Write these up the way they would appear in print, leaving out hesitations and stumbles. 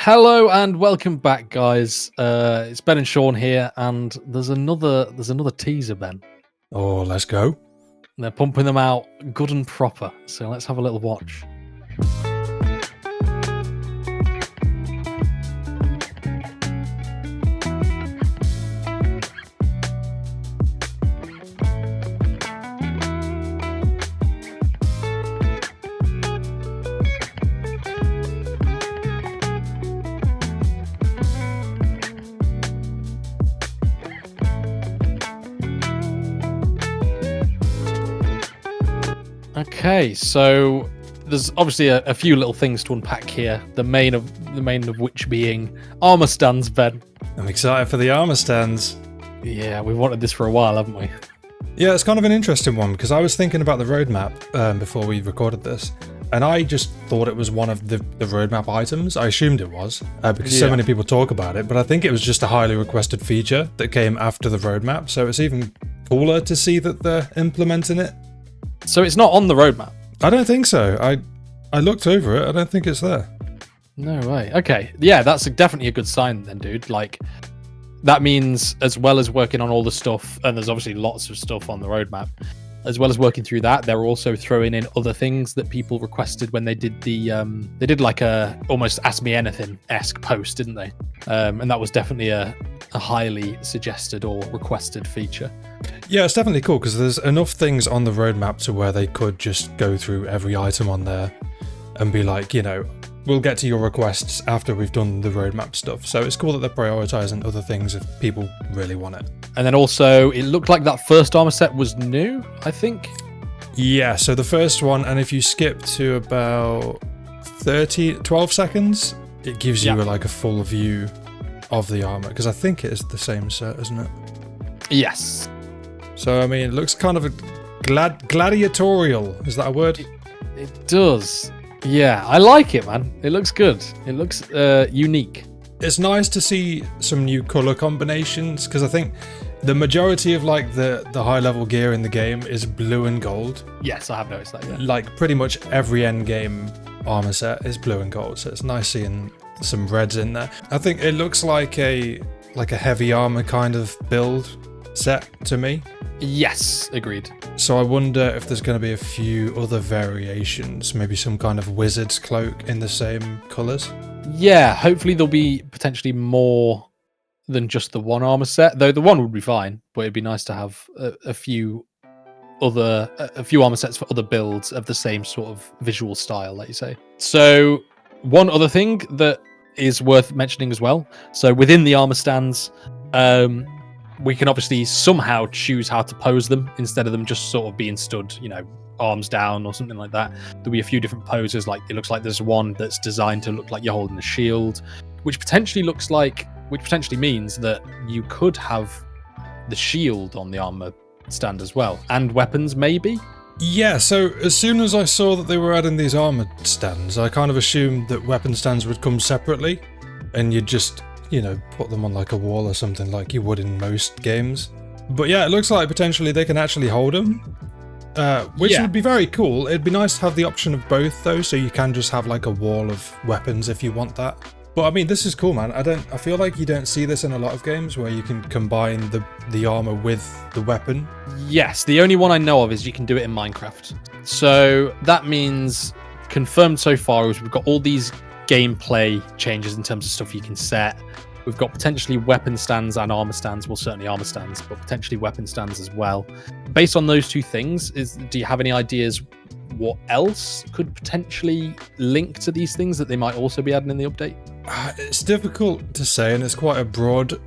Hello and welcome back, guys. It's Ben and Sean here, and there's another teaser, Ben. Oh, let's go. They're pumping them out good and proper. So let's have a little watch. Okay, so there's obviously a few little things to unpack here. The main of which being armor stands, Ben. I'm excited for the armor stands. Yeah, we've wanted this for a while, haven't we? Yeah, it's kind of an interesting one because I was thinking about the roadmap before we recorded this, and I just thought it was one of the roadmap items. I assumed it was because so many people talk about it, but I think it was just a highly requested feature that came after the roadmap. So it's even cooler to see that they're implementing it. So it's not on the roadmap? I don't think so. I looked over it. I don't think it's there. No way. Okay. Yeah, that's definitely a good sign then, dude. Like, that means as well as working on all the stuff, and there's obviously lots of stuff on the roadmap, as well as working through that, they're also throwing in other things that people requested when they did they did like a almost Ask Me Anything-esque post, didn't they? And that was definitely a highly suggested or requested feature. Yeah, it's definitely cool because there's enough things on the roadmap to where they could just go through every item on there and be like, you know, we'll get to your requests after we've done the roadmap stuff. So it's cool that they're prioritizing other things if people really want it. And then also, it looked like that first armor set was new, I think. Yeah, so the first one, and if you skip to about 12 seconds, it gives you like a full view of the armor, because I think it is the same set, isn't it? Yes. So, I mean, it looks kind of a gladiatorial. Is that a word? It does. Yeah, I like it, man. It looks good. It looks unique. It's nice to see some new color combinations, because I think the majority of like the high level gear in the game is blue and gold. Yes, I have noticed that. Yeah. Like pretty much every end game armor set is blue and gold, so it's nice seeing some reds in there. I think it looks like a heavy armor kind of build set to me. Yes, agreed. So I wonder if there's going to be a few other variations, maybe some kind of wizard's cloak in the same colors. Yeah, hopefully there'll be potentially more than just the one armor set, though the one would be fine, but it'd be nice to have a few armor sets for other builds of the same sort of visual style, like you say. So one other thing that is worth mentioning as well. So within the armor stands, we can obviously somehow choose how to pose them instead of them just sort of being stood, you know, arms down or something like that. There'll be a few different poses. Like it looks like there's one that's designed to look like you're holding a shield, which potentially means that you could have the shield on the armor stand as well, and weapons maybe. Yeah, so as soon as I saw that they were adding these armor stands, I kind of assumed that weapon stands would come separately and you'd just, you know, put them on like a wall or something like you would in most games. But yeah, it looks like potentially they can actually hold them, which would be very cool. It'd be nice to have the option of both though, so you can just have like a wall of weapons if you want that. But I mean, this is cool, man. I feel like you don't see this in a lot of games where you can combine the armor with the weapon. Yes, the only one I know of is you can do it in Minecraft. So that means confirmed so far is we've got all these gameplay changes in terms of stuff you can set. We've got potentially weapon stands and armor stands. Well, certainly armor stands, but potentially weapon stands as well. Based on those two things, do you have any ideas what else could potentially link to these things that they might also be adding in the update? It's difficult to say, and it's quite a broad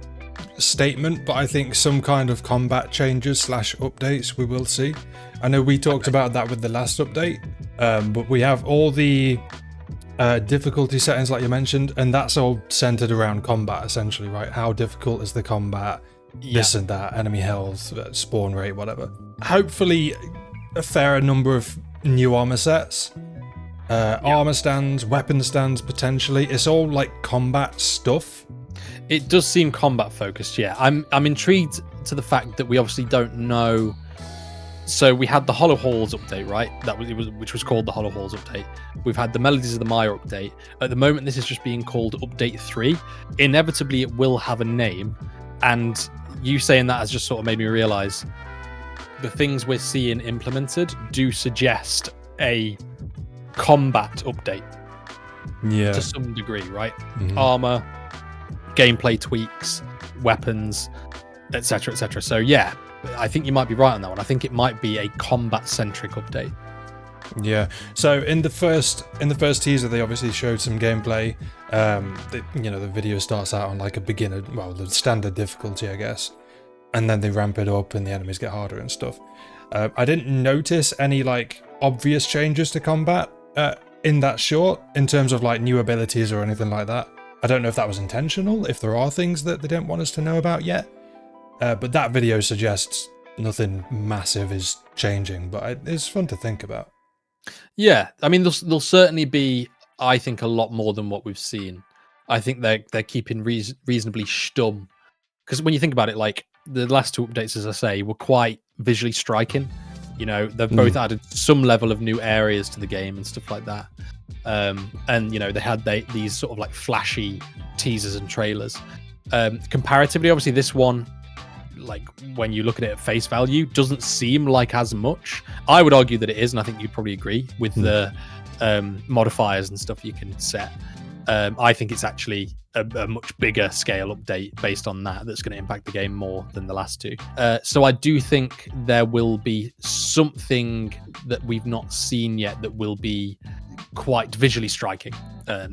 statement, but I think some kind of combat changes / updates we will see. I know we talked about that with the last update, but we have all the difficulty settings like you mentioned, and that's all centered around combat essentially, right? How difficult is the combat, this and that, enemy health, spawn rate, whatever. Hopefully a fairer number of new armor sets, armor stands, weapon stands potentially. It's all like combat stuff. It does seem combat focused, yeah. I'm intrigued to the fact that we obviously don't know So we had the Hollow Halls update, right? Which was called the Hollow Halls update. We've had the Melodies of the Mire update. At the moment, this is just being called Update 3. Inevitably, it will have a name. And you saying that has just sort of made me realize the things we're seeing implemented do suggest a combat update. Yeah. To some degree, right? Armor, gameplay tweaks, weapons, etc., etc. So yeah, I think you might be right on that one. I think it might be a combat-centric update. Yeah. So in the first teaser, they obviously showed some gameplay. The video starts out on like a beginner, well, the standard difficulty, I guess, and then they ramp it up and the enemies get harder and stuff. I didn't notice any like obvious changes to combat in that short, in terms of like new abilities or anything like that. I don't know if that was intentional, if there are things that they don't want us to know about yet. But that video suggests nothing massive is changing, but it's fun to think about. Yeah, I mean, there'll certainly be, I think, a lot more than what we've seen. I think they're keeping reasonably stum, because when you think about it, like the last two updates, as I say, were quite visually striking. You know, they've both added some level of new areas to the game and stuff like that. And you know, they had these sort of like flashy teasers and trailers. Comparatively, obviously, this one, like when you look at it at face value, doesn't seem like as much. I would argue that it is, and I think you'd probably agree with the modifiers and stuff you can set. I think it's actually a much bigger scale update based on that's going to impact the game more than the last two. So I do think there will be something that we've not seen yet that will be quite visually striking.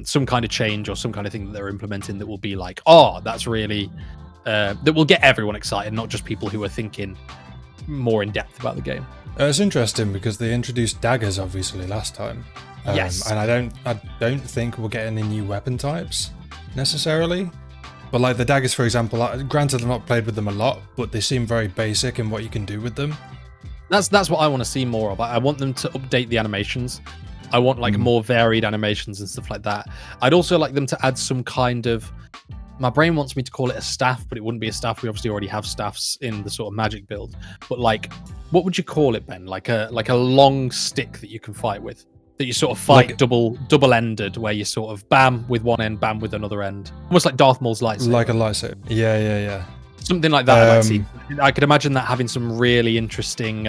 Some kind of change or some kind of thing that they're implementing that will be like, oh, that's really... that will get everyone excited, not just people who are thinking more in depth about the game. It's interesting because they introduced daggers obviously last time. Yes, and I don't think we'll get any new weapon types necessarily. But like the daggers, for example, granted I've not played with them a lot, but they seem very basic in what you can do with them. That's what I want to see more of. I want them to update the animations. I want like more varied animations and stuff like that. I'd also like them to add some kind of... My brain wants me to call it a staff, but it wouldn't be a staff. We obviously already have staffs in the sort of magic build. But like, what would you call it, Ben? Like a long stick that you can fight with, that you sort of fight like, double-ended, where you sort of bam with one end, bam with another end, almost like Darth Maul's lightsaber. Like a lightsaber. Yeah. Something like that. I could imagine that having some really interesting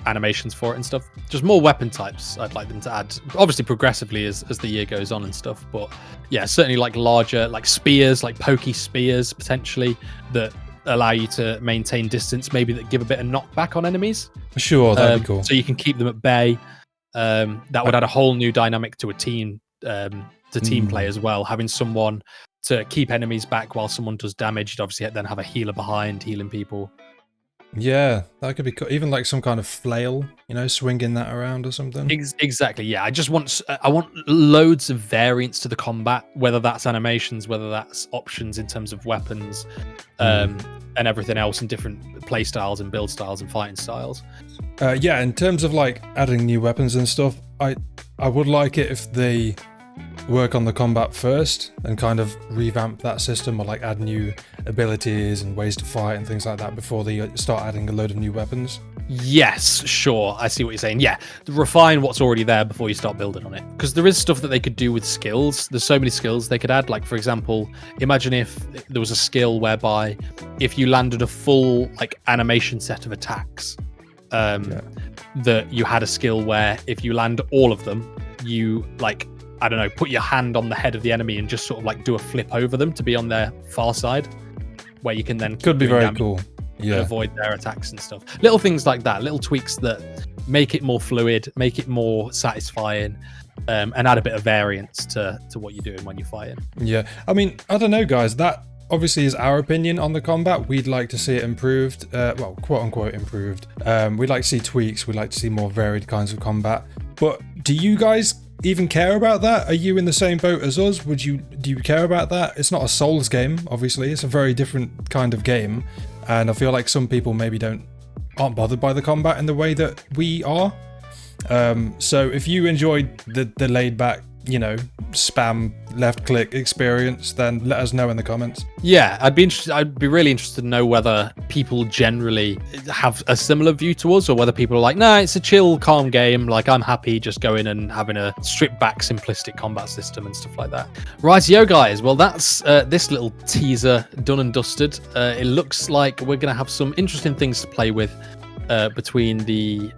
animations for it and stuff. Just more weapon types I'd like them to add, obviously progressively as the year goes on and stuff. But yeah, certainly like larger, like spears, like pokey spears potentially that allow you to maintain distance, maybe that give a bit of knockback on enemies. Sure, that'd be cool. So you can keep them at bay. That would add a whole new dynamic to a team, to team play as well. Having someone to keep enemies back while someone does damage, you'd obviously then have a healer behind, healing people. Yeah, that could be cool. Even like some kind of flail, you know, swinging that around or something. Exactly, yeah. I want loads of variants to the combat, whether that's animations, whether that's options in terms of weapons, and everything else, in different play styles and build styles and fighting styles. Yeah, in terms of like adding new weapons and stuff, I would like it if they work on the combat first and kind of revamp that system, or like add new abilities and ways to fight and things like that before they start adding a load of new weapons. Yes, sure, I see what you're saying. Yeah, refine what's already there before you start building on it, because there is stuff that they could do with skills. There's so many skills they could add. Like, for example, imagine if there was a skill whereby if you landed a full like animation set of attacks, that you had a skill where if you land all of them, you like, I don't know, put your hand on the head of the enemy and just sort of like do a flip over them to be on their far side, where you can then could be very cool. Yeah, avoid their attacks and stuff. Little things like that, little tweaks that make it more fluid, make it more satisfying, and add a bit of variance to what you're doing when you're fighting. Yeah, I mean, I don't know, guys. That obviously is our opinion on the combat. We'd like to see it improved, well, quote unquote improved. We'd like to see tweaks. We'd like to see more varied kinds of combat. But do you guys even care about that? Are you in the same boat as us? Do you care about that? It's not a Souls game, obviously. It's a very different kind of game, and I feel like some people maybe aren't bothered by the combat in the way that we are. So if you enjoyed the laid back you know, spam left click experience, then let us know in the comments. Yeah, I'd be really interested to know whether people generally have a similar view to us, or whether people are like, nah, it's a chill, calm game. Like, I'm happy just going and having a stripped back, simplistic combat system and stuff like that. Rightio, guys. Well, that's this little teaser done and dusted. It looks like we're going to have some interesting things to play with between the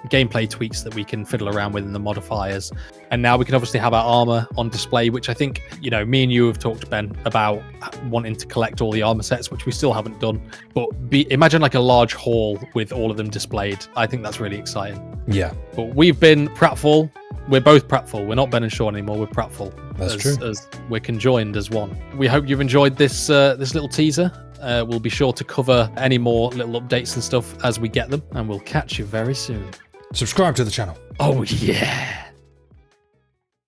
gameplay tweaks that we can fiddle around with in the modifiers, and now we can obviously have our armor on display, which I think, you know, me and you have talked, Ben, about wanting to collect all the armor sets, which we still haven't done, but imagine like a large hall with all of them displayed. I think that's really exciting. Yeah, but we've been Pratfall. We're both Pratfall. We're not Ben and Sean anymore. We're Pratfall. That's true. As we're conjoined as one. We hope you've enjoyed this little teaser. We'll be sure to cover any more little updates and stuff as we get them, and we'll catch you very soon. Subscribe to the channel. Oh, yeah.